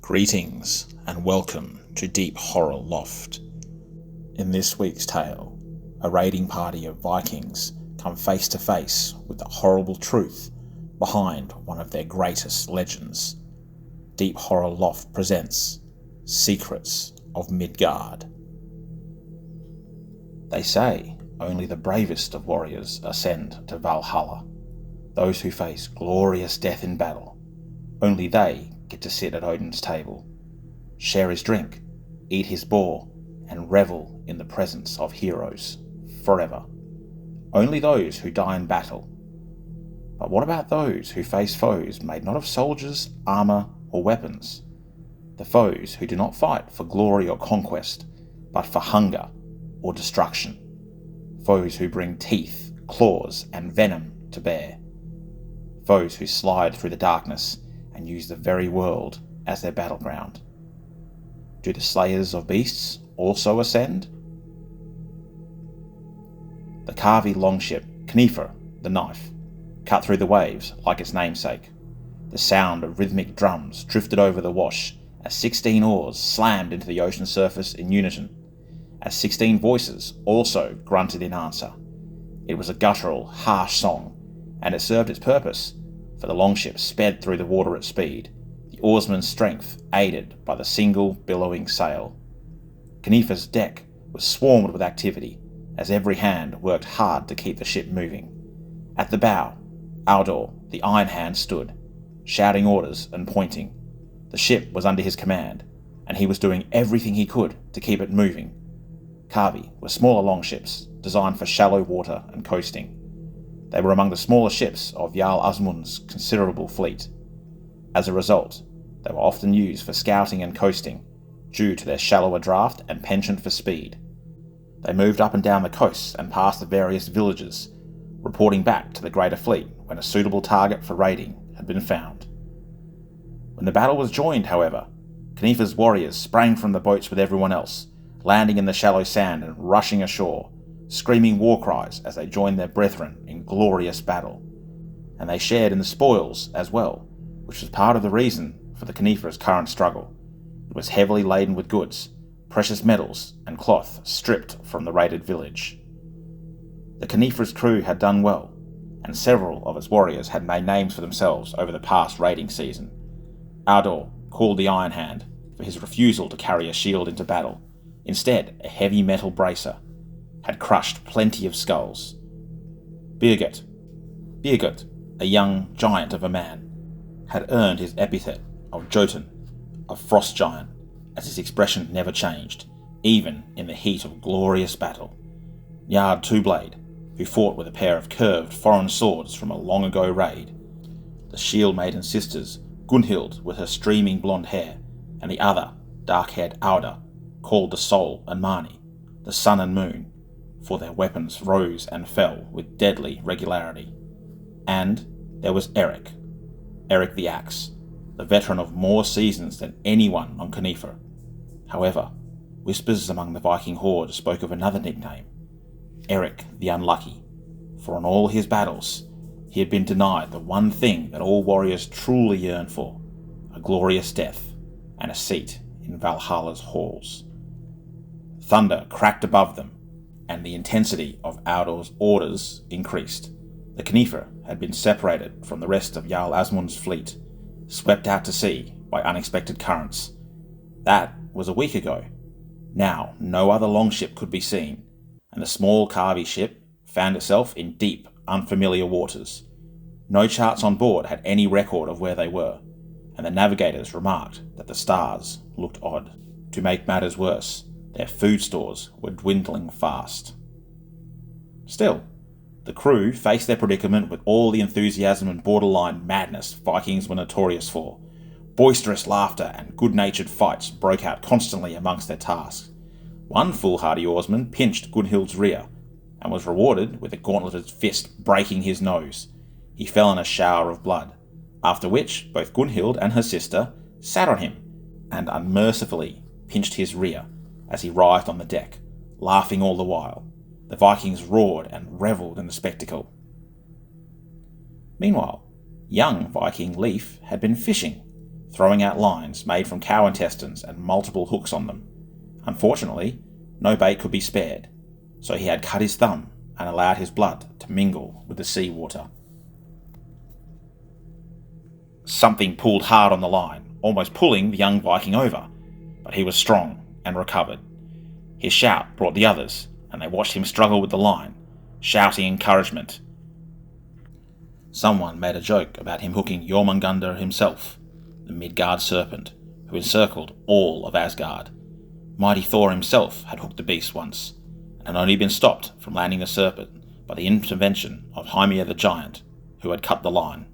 Greetings and welcome to Deep Horror LofT. In this week's tale, a raiding party of Vikings come face to face with the horrible truth behind one of their greatest legends. Deep Horror LofT presents Secrets of Midgard. They say only the bravest of warriors ascend to Valhalla, those who face glorious death in battle. Only they get to sit at Odin's table, share his drink, eat his boar, and revel in the presence of heroes forever. Only those who die in battle. But what about those who face foes made not of soldiers, armour, or weapons? The foes who do not fight for glory or conquest, but for hunger or destruction. Foes who bring teeth, claws, and venom to bear. Foes who slide through the darkness and use the very world as their battleground. Do the slayers of beasts also ascend? The Carvey longship, Knifer, the knife, cut through the waves like its namesake. The sound of rhythmic drums drifted over the wash as 16 oars slammed into the ocean surface in unison, as 16 voices also grunted in answer. It was a guttural, harsh song, and it served its purpose, for the longship sped through the water at speed, the oarsman's strength aided by the single billowing sail. Knifer's deck was swarmed with activity, as every hand worked hard to keep the ship moving. At the bow, Aldor, the Iron Hand, stood, shouting orders and pointing. The ship was under his command, and he was doing everything he could to keep it moving. Carvey were smaller longships designed for shallow water and coasting. They were among the smaller ships of Jarl Asmund's considerable fleet. As a result, they were often used for scouting and coasting, due to their shallower draft and penchant for speed. They moved up and down the coasts and past the various villages, reporting back to the greater fleet when a suitable target for raiding had been found. When the battle was joined, however, Knifer's warriors sprang from the boats with everyone else, landing in the shallow sand and rushing ashore, screaming war cries as they joined their brethren in glorious battle. And they shared in the spoils as well, which was part of the reason for the Knifer's current struggle. It was heavily laden with goods, precious metals, and cloth stripped from the raided village. The Knifer's crew had done well, and several of its warriors had made names for themselves over the past raiding season. Aldor, called the Iron Hand, for his refusal to carry a shield into battle, instead a heavy metal bracer, had crushed plenty of skulls. Birgit, a young giant of a man, had earned his epithet of Jotun, a frost giant, as his expression never changed, even in the heat of glorious battle. Njard Twoblade, who fought with a pair of curved foreign swords from a long ago raid. The shield maiden sisters, Gunhild with her streaming blonde hair, and the other, dark-haired Auda, called the Sol and Mani, the sun and moon, for their weapons rose and fell with deadly regularity. And there was Eric the Axe, the veteran of more seasons than anyone on Knifer. However, whispers among the Viking horde spoke of another nickname, Eric the Unlucky, for in all his battles he had been denied the one thing that all warriors truly yearn for, a glorious death and a seat in Valhalla's halls. Thunder cracked above them, and the intensity of Aldor's orders increased. The Knifer had been separated from the rest of Jarl Asmund's fleet, swept out to sea by unexpected currents. That was a week ago. Now no other longship could be seen, and the small Carvey ship found itself in deep, unfamiliar waters. No charts on board had any record of where they were, and the navigators remarked that the stars looked odd. To make matters worse, their food stores were dwindling fast. Still, the crew faced their predicament with all the enthusiasm and borderline madness Vikings were notorious for. Boisterous laughter and good-natured fights broke out constantly amongst their tasks. One foolhardy oarsman pinched Gunhild's rear, and was rewarded with a gauntleted fist breaking his nose. He fell in a shower of blood, after which both Gunhild and her sister sat on him, and unmercifully pinched his rear, as he writhed on the deck, laughing all the while. The Vikings roared and revelled in the spectacle. Meanwhile, young Viking Leif had been fishing, throwing out lines made from cow intestines and multiple hooks on them. Unfortunately, no bait could be spared, so he had cut his thumb and allowed his blood to mingle with the sea water. Something pulled hard on the line, almost pulling the young Viking over, but he was strong and recovered. His shout brought the others, and they watched him struggle with the line, shouting encouragement. Someone made a joke about him hooking Jörmungandr himself, the Midgard Serpent, who encircled all of Asgard. Mighty Thor himself had hooked the beast once, and had only been stopped from landing the serpent by the intervention of Hymir the Giant, who had cut the line.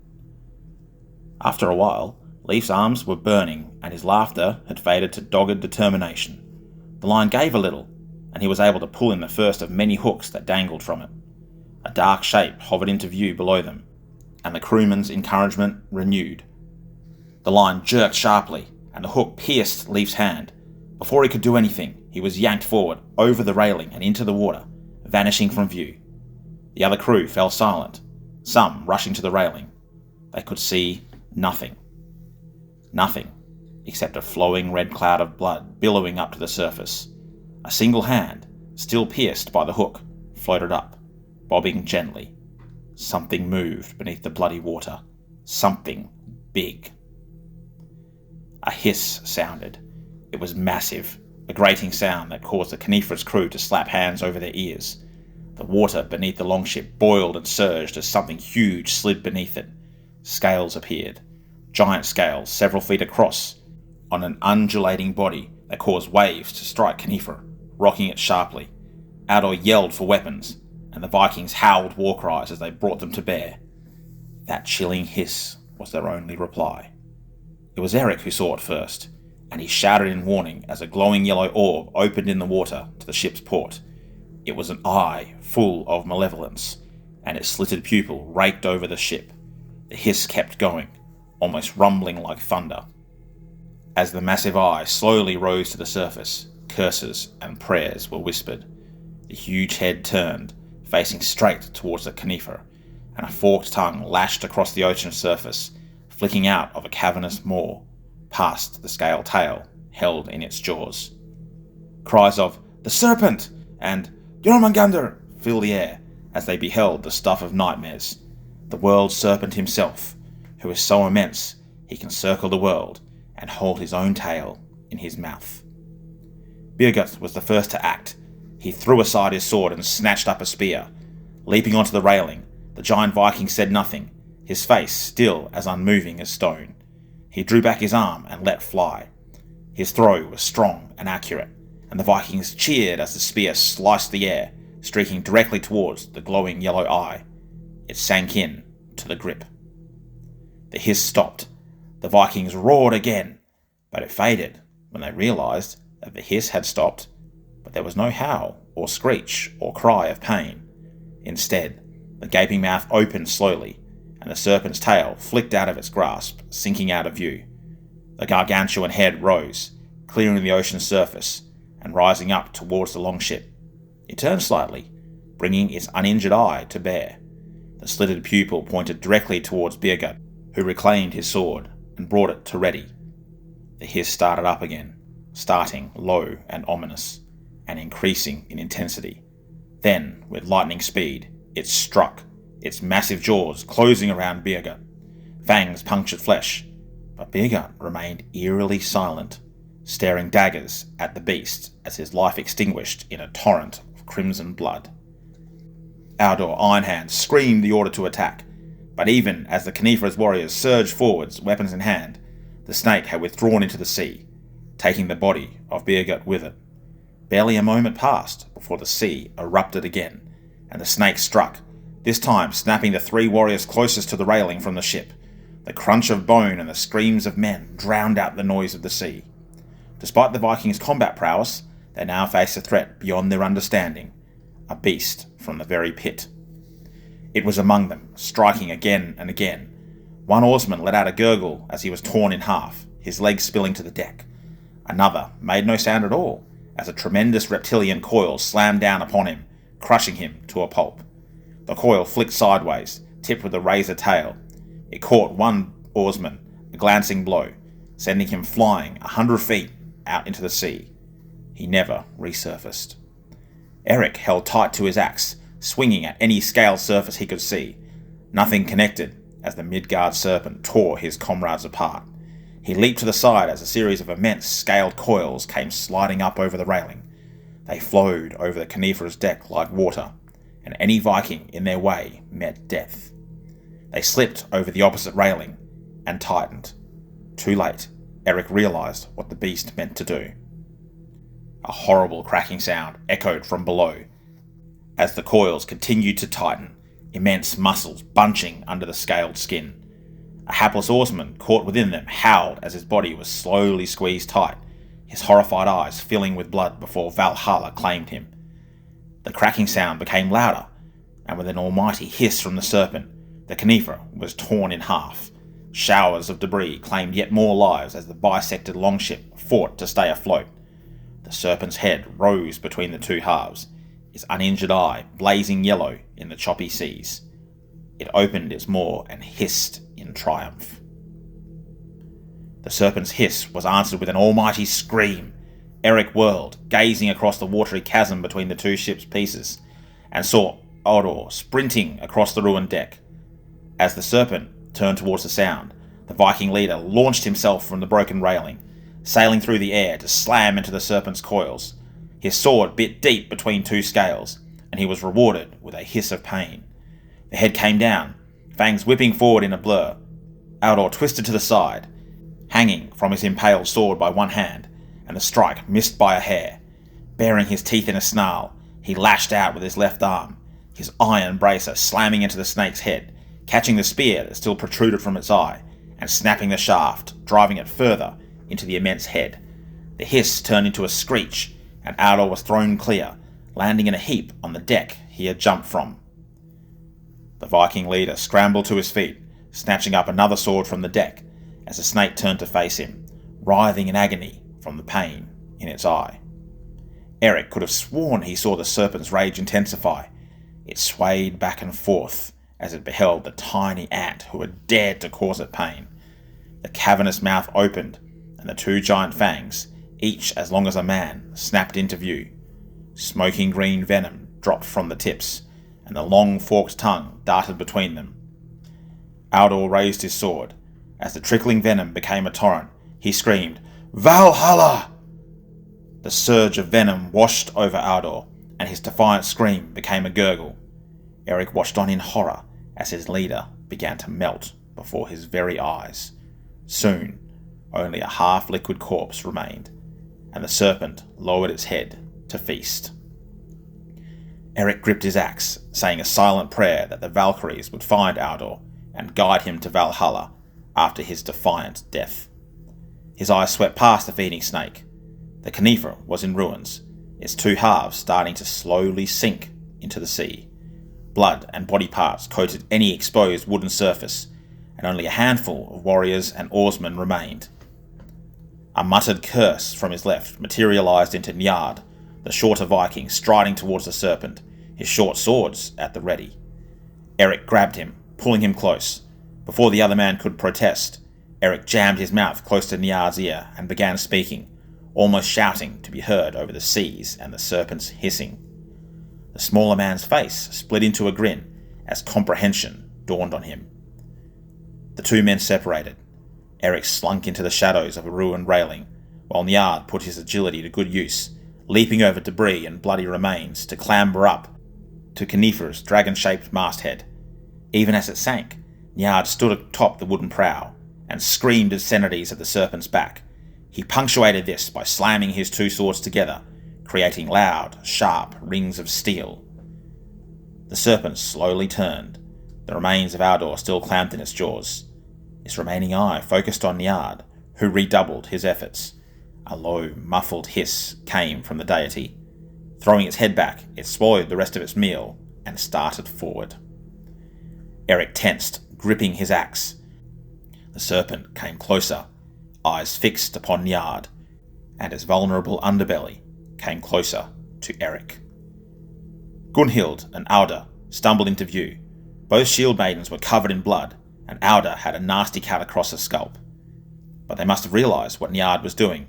After a while, Leif's arms were burning, and his laughter had faded to dogged determination. The line gave a little, and he was able to pull in the first of many hooks that dangled from it. A dark shape hovered into view below them, and the crewman's encouragement renewed. The line jerked sharply, and the hook pierced Leif's hand. Before he could do anything, he was yanked forward, over the railing and into the water, vanishing from view. The other crew fell silent, some rushing to the railing. They could see nothing. Nothing, except a flowing red cloud of blood billowing up to the surface. A single hand, still pierced by the hook, floated up, bobbing gently. Something moved beneath the bloody water. Something big. A hiss sounded. It was massive, a grating sound that caused the Coniferous crew to slap hands over their ears. The water beneath the longship boiled and surged as something huge slid beneath it. Scales appeared, giant scales several feet across, on an undulating body that caused waves to strike Conifer, rocking it sharply. Aldor yelled for weapons, and the Vikings howled war cries as they brought them to bear. That chilling hiss was their only reply. It was Eric who saw it first, and he shouted in warning as a glowing yellow orb opened in the water to the ship's port. It was an eye full of malevolence, and its slitted pupil raked over the ship. The hiss kept going, almost rumbling like thunder. As the massive eye slowly rose to the surface, curses and prayers were whispered. The huge head turned, facing straight towards the Conifer, and a forked tongue lashed across the ocean's surface, flicking out of a cavernous maw, past the scale tail held in its jaws. Cries of "The Serpent!" and "Jörmungandr!" filled the air as they beheld the stuff of nightmares, the world serpent himself, who is so immense he can circle the world and hold his own tail in his mouth. Birgit was the first to act. He threw aside his sword and snatched up a spear. Leaping onto the railing, the giant Viking said nothing, his face still as unmoving as stone. He drew back his arm and let fly. His throw was strong and accurate, and the Vikings cheered as the spear sliced the air, streaking directly towards the glowing yellow eye. It sank in to the grip. The hiss stopped. The Vikings roared again, but it faded when they realized that the hiss had stopped, but there was no howl or screech or cry of pain. Instead, the gaping mouth opened slowly, and the serpent's tail flicked out of its grasp, sinking out of view. The gargantuan head rose, clearing the ocean's surface and rising up towards the longship. It turned slightly, bringing its uninjured eye to bear. The slitted pupil pointed directly towards Birgit, who reclaimed his sword and brought it to ready. The hiss started up again, starting low and ominous, and increasing in intensity. Then, with lightning speed, it struck, its massive jaws closing around Birgit. Fangs punctured flesh, but Birgit remained eerily silent, staring daggers at the beast as his life extinguished in a torrent of crimson blood. Aldor Ironhand screamed the order to attack, but even as the Coniferous warriors surged forwards, weapons in hand, the snake had withdrawn into the sea, taking the body of Birgit with it. Barely a moment passed before the sea erupted again, and the snake struck, this time snapping the three warriors closest to the railing from the ship. The crunch of bone and the screams of men drowned out the noise of the sea. Despite the Vikings' combat prowess, they now faced a threat beyond their understanding, a beast from the very pit. It was among them, striking again and again. One oarsman let out a gurgle as he was torn in half, his legs spilling to the deck. Another made no sound at all, as a tremendous reptilian coil slammed down upon him, crushing him to a pulp. The coil flicked sideways, tipped with a razor tail. It caught one oarsman, a glancing blow, sending him flying 100 feet out into the sea. He never resurfaced. Eric held tight to his axe, swinging at any scaled surface he could see. Nothing connected as the Midgard Serpent tore his comrades apart. He leaped to the side as a series of immense scaled coils came sliding up over the railing. They flowed over the Knifr's deck like water, and any Viking in their way met death. They slipped over the opposite railing and tightened. Too late, Eric realised what the beast meant to do. A horrible cracking sound echoed from below. As the coils continued to tighten, immense muscles bunching under the scaled skin. A hapless oarsman caught within them howled as his body was slowly squeezed tight, his horrified eyes filling with blood before Valhalla claimed him. The cracking sound became louder, and with an almighty hiss from the serpent, the Knifr was torn in half. Showers of debris claimed yet more lives as the bisected longship fought to stay afloat. The serpent's head rose between the two halves, its uninjured eye blazing yellow in the choppy seas. It opened its maw and hissed in triumph. The serpent's hiss was answered with an almighty scream. Eric whirled, gazing across the watery chasm between the two ships' pieces, and saw Audor sprinting across the ruined deck. As the serpent turned towards the sound, the Viking leader launched himself from the broken railing, sailing through the air to slam into the serpent's coils. His sword bit deep between two scales, and he was rewarded with a hiss of pain. The head came down, fangs whipping forward in a blur. Audor twisted to the side, hanging from his impaled sword by one hand, and the strike missed by a hair. Baring his teeth in a snarl, he lashed out with his left arm, his iron bracer slamming into the snake's head, catching the spear that still protruded from its eye, and snapping the shaft, driving it further into the immense head. The hiss turned into a screech, and Audor was thrown clear, landing in a heap on the deck he had jumped from. The Viking leader scrambled to his feet, snatching up another sword from the deck, as the snake turned to face him, writhing in agony from the pain in its eye. Eric could have sworn he saw the serpent's rage intensify. It swayed back and forth as it beheld the tiny ant who had dared to cause it pain. The cavernous mouth opened, and the two giant fangs, each as long as a man, snapped into view. Smoking green venom dropped from the tips, and the long forked tongue darted between them. Audor raised his sword. As the trickling venom became a torrent, he screamed, "Valhalla!" The surge of venom washed over Audor, and his defiant scream became a gurgle. Eric watched on in horror as his leader began to melt before his very eyes. Soon, only a half-liquid corpse remained, and the serpent lowered its head to feast. Eric gripped his axe, saying a silent prayer that the Valkyries would find Audor and guide him to Valhalla after his defiant death. His eyes swept past the feeding snake. The Knifr was in ruins, its two halves starting to slowly sink into the sea. Blood and body parts coated any exposed wooden surface, and only a handful of warriors and oarsmen remained. A muttered curse from his left materialized into Njard, the shorter Viking striding towards the serpent, his short swords at the ready. Eric grabbed him, pulling him close. Before the other man could protest, Eric jammed his mouth close to Njard's ear and began speaking, almost shouting to be heard over the seas and the serpent's hissing. The smaller man's face split into a grin as comprehension dawned on him. The two men separated. Eric slunk into the shadows of a ruined railing, while Njard put his agility to good use, leaping over debris and bloody remains to clamber up to Knifr's dragon-shaped masthead. Even as it sank, Njard stood atop the wooden prow and screamed obscenities at the serpent's back. He punctuated this by slamming his two swords together, creating loud, sharp rings of steel. The serpent slowly turned, the remains of Audor still clamped in its jaws. Its remaining eye focused on Njard, who redoubled his efforts. A low, muffled hiss came from the deity. Throwing its head back, it swallowed the rest of its meal and started forward. Eric tensed, gripping his axe. The serpent came closer, eyes fixed upon Njard, and his vulnerable underbelly came closer to Eric. Gunhild and Auda stumbled into view. Both shield maidens were covered in blood, and Auda had a nasty cut across her scalp. But they must have realised what Njord was doing,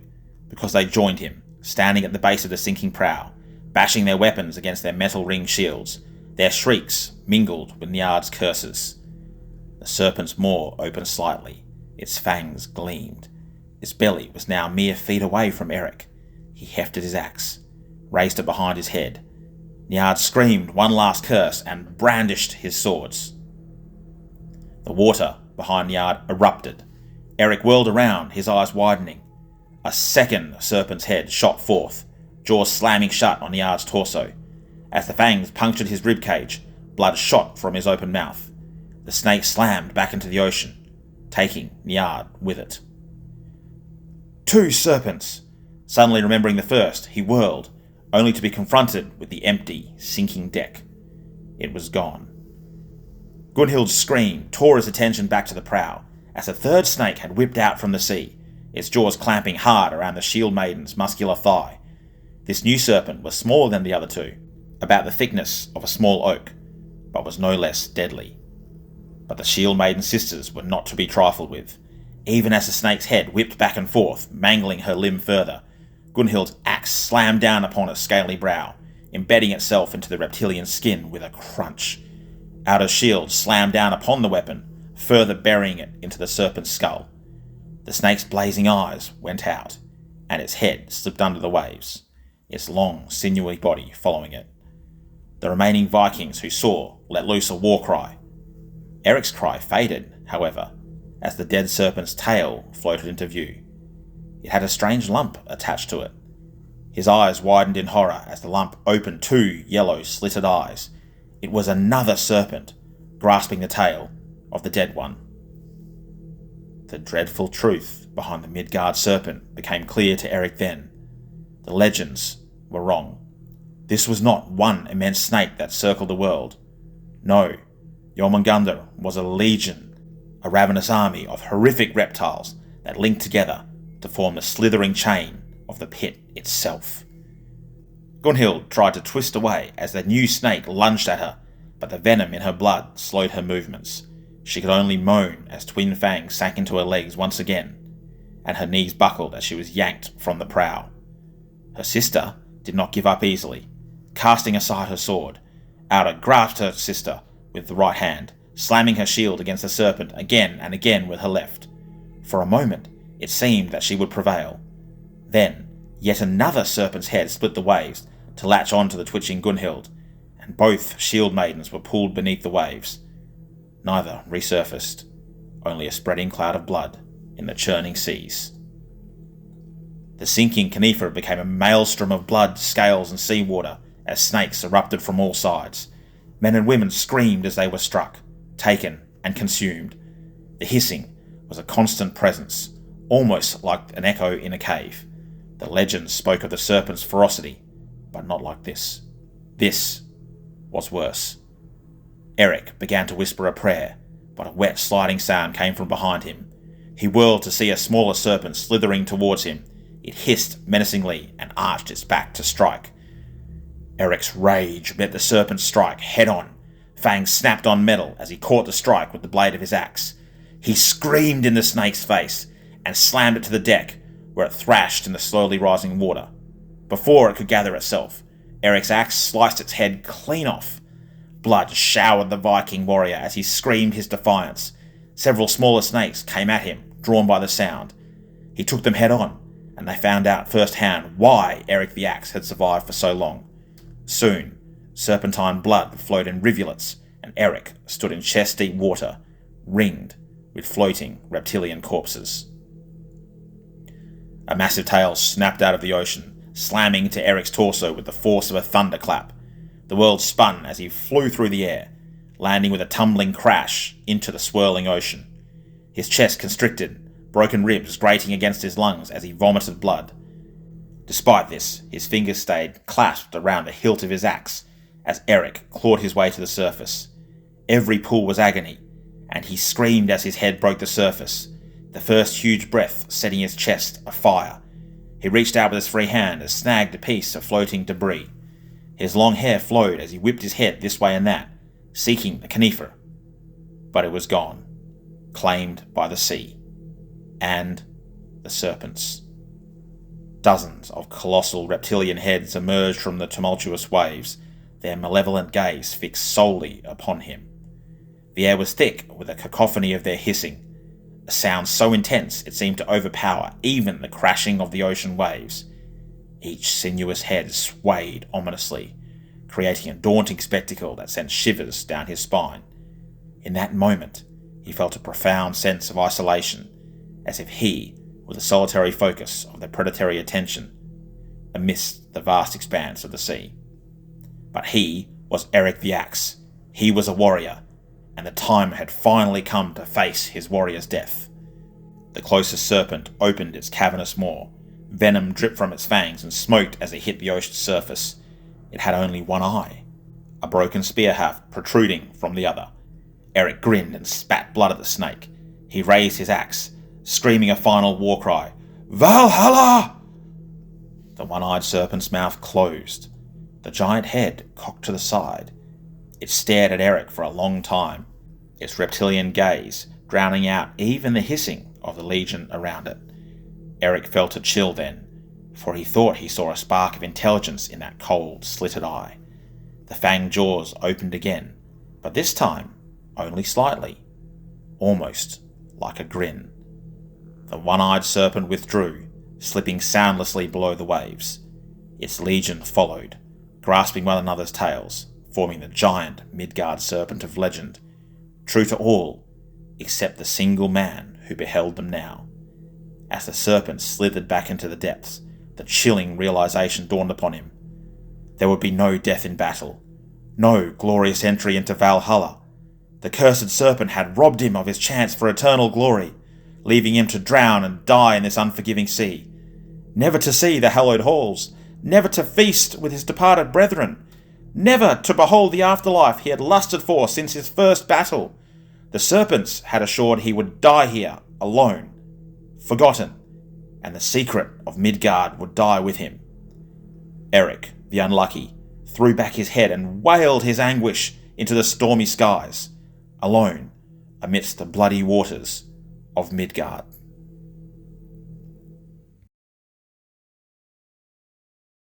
because they joined him, standing at the base of the sinking prow, bashing their weapons against their metal-ringed shields. Their shrieks mingled with Njord's curses. The serpent's maw opened slightly. Its fangs gleamed. Its belly was now mere feet away from Eric. He hefted his axe, raised it behind his head. Njord screamed one last curse and brandished his swords. The water behind Njord erupted. Eric whirled around, his eyes widening. A second serpent's head shot forth, jaws slamming shut on Njord's torso. As the fangs punctured his ribcage, blood shot from his open mouth. The snake slammed back into the ocean, taking Njord with it. 2 serpents! Suddenly remembering the first, he whirled, only to be confronted with the empty, sinking deck. It was gone. Gunhild's scream tore his attention back to the prow, as a third snake had whipped out from the sea, its jaws clamping hard around the shield maiden's muscular thigh. This new serpent was smaller than the other 2, about the thickness of a small oak, but was no less deadly. But the shield maiden's sisters were not to be trifled with. Even as the snake's head whipped back and forth, mangling her limb further, Gunhild's axe slammed down upon its scaly brow, embedding itself into the reptilian skin with a crunch. Outer's shield slammed down upon the weapon, further burying it into the serpent's skull. The snake's blazing eyes went out, and its head slipped under the waves, its long, sinewy body following it. The remaining Vikings who saw let loose a war cry. Eric's cry faded, however, as the dead serpent's tail floated into view. It had a strange lump attached to it. His eyes widened in horror as the lump opened 2 yellow, slitted eyes. It was another serpent, grasping the tail of the dead one. The dreadful truth behind the Midgard Serpent became clear to Eric then. The legends were wrong. This was not one immense snake that circled the world. No, Jormungandr was a legion, a ravenous army of horrific reptiles that linked together to form the slithering chain of the pit itself. Gunhild tried to twist away as the new snake lunged at her, but the venom in her blood slowed her movements. She could only moan as twin fangs sank into her legs once again, and her knees buckled as she was yanked from the prow. Her sister did not give up easily. Casting aside her sword, Aura grasped her sister with the right hand, slamming her shield against the serpent again and again with her left. For a moment, it seemed that she would prevail. Then, yet another serpent's head split the waves to latch on to the twitching Gunhild, and both shield maidens were pulled beneath the waves. Neither resurfaced, only a spreading cloud of blood in the churning seas. The sinking Knifer became a maelstrom of blood, scales, and seawater as snakes erupted from all sides. Men and women screamed as they were struck, taken, and consumed. The hissing was a constant presence, almost like an echo in a cave. The legends spoke of the serpent's ferocity, but not like this. This was worse. Eric began to whisper a prayer, but a wet sliding sound came from behind him. He whirled to see a smaller serpent slithering towards him. It hissed menacingly and arched its back to strike. Eric's rage met the serpent's strike head-on. Fangs snapped on metal as he caught the strike with the blade of his axe. He screamed in the snake's face and slammed it to the deck, where it thrashed in the slowly rising water. Before it could gather itself, Eric's axe sliced its head clean off. Blood showered the Viking warrior as he screamed his defiance. Several smaller snakes came at him, drawn by the sound. He took them head-on, and they found out firsthand why Eric the Axe had survived for so long. Soon, serpentine blood flowed in rivulets, and Eric stood in chest-deep water, ringed with floating reptilian corpses. A massive tail snapped out of the ocean, slamming into Eric's torso with the force of a thunderclap. The world spun as he flew through the air, landing with a tumbling crash into the swirling ocean. His chest constricted, broken ribs grating against his lungs as he vomited blood. Despite this, his fingers stayed clasped around the hilt of his axe as Eric clawed his way to the surface. Every pull was agony, and he screamed as his head broke the surface, the first huge breath setting his chest afire. He reached out with his free hand and snagged a piece of floating debris. His long hair flowed as he whipped his head this way and that, seeking the Knifer. But it was gone, claimed by the sea, and the serpents. Dozens of colossal reptilian heads emerged from the tumultuous waves, their malevolent gaze fixed solely upon him. The air was thick with a cacophony of their hissing, a sound so intense it seemed to overpower even the crashing of the ocean waves. Each sinuous head swayed ominously, creating a daunting spectacle that sent shivers down his spine. In that moment, he felt a profound sense of isolation, as if he were the solitary focus of their predatory attention amidst the vast expanse of the sea. But he was Eric the Axe. He was a warrior, and the time had finally come to face his warrior's death. The closest serpent opened its cavernous maw. Venom dripped from its fangs and smoked as it hit the ocean's surface. It had only one eye, a broken spear haft protruding from the other. Eric grinned and spat blood at the snake. He raised his axe, screaming a final war cry, "Valhalla!" The one-eyed serpent's mouth closed, the giant head cocked to the side. It stared at Eric for a long time, its reptilian gaze drowning out even the hissing of the legion around it. Eric felt a chill then, for he thought he saw a spark of intelligence in that cold, slitted eye. The fanged jaws opened again, but this time only slightly, almost like a grin. The one-eyed serpent withdrew, slipping soundlessly below the waves. Its legion followed, grasping one another's tails, forming the giant Midgard Serpent of legend, true to all except the single man who beheld them now. As the serpent slithered back into the depths, the chilling realization dawned upon him. There would be no death in battle, no glorious entry into Valhalla. The cursed serpent had robbed him of his chance for eternal glory, leaving him to drown and die in this unforgiving sea. Never to see the hallowed halls, never to feast with his departed brethren, never to behold the afterlife he had lusted for since his first battle. The serpents had assured he would die here, alone, forgotten, and the secret of Midgard would die with him. Eric, the unlucky, threw back his head and wailed his anguish into the stormy skies, alone amidst the bloody waters of Midgard.